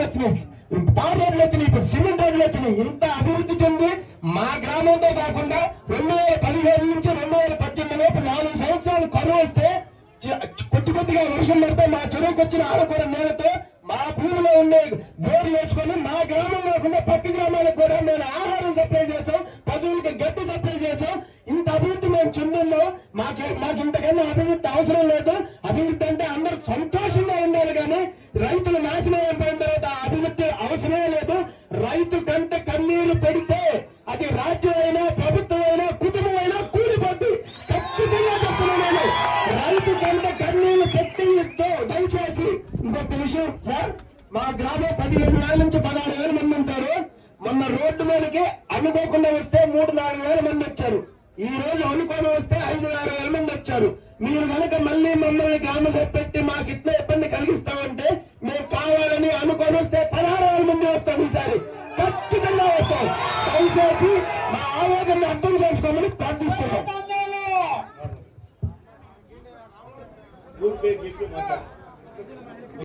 వచ్చినాయి, తార్ రోడ్లు వచ్చినాయి, ఇప్పుడు సిమెంట్ రోడ్లు వచ్చినాయి. ఇంత అభివృద్ధి చెంది మా గ్రామంతో కాకుండా 2015 నుంచి 2018 లోపు 4 సంవత్సరాలు కరువు వస్తే కొద్దిగా వర్షం పడితే మా చెరువుకు వచ్చిన ఆడకూర నేలతో మా భూమిలో ఉండే బోర్లు వేసుకొని మా గ్రామం కాకుండా పక్క గ్రామాలకు కూడా మేము ఆహారం సప్లై చేసాం, పశువులకి గడ్డి సప్లై చేసాం. ఇంత అభివృద్ధి మేము చెందున్నాం. మాకు ఇంతకన్నా అభివృద్ధి అవసరం లేదు. అభివృద్ధి అంటే అందరూ సంతోషంగా ఉండాలి, కానీ రైతులు నాశనం అయిపోయిన తర్వాత అభివృద్ధి అవసరమే లేదు. రైతు కంట కన్నీరు పెడితే అది రాజ్యం అయినా ప్రభుత్వం అయినా కుటుంబం అయినా కూలిపోద్ది. ఖచ్చితంగా చెప్తున్నాను, రైతు కంట కన్నీరు పెట్టి దయచేసి. ఇంకొక విషయం సార్, మా గ్రామం 15,000 నుంచి 16,000 మంది ఉంటారు. మొన్న రోడ్డు మీదకి అనుకోకుండా వస్తే 3-4 మంది వచ్చారు. ఈ రోజు అనుకోని వస్తే 5-6 మంది వచ్చారు. మీరు కనుక మళ్ళీ మమ్మల్ని గ్రామ సభ పెట్టి మాకు ఇట్లా ఇబ్బంది కలిగిస్తామంటే మేము కావాలని అనుకోని వస్తే 16,000 మంది వస్తాం. ఈసారి ఖచ్చితంగా వస్తాం. దయచేసి మా ఆలోచనను అర్థం చేసుకోమని ప్రార్థిస్తున్నాం.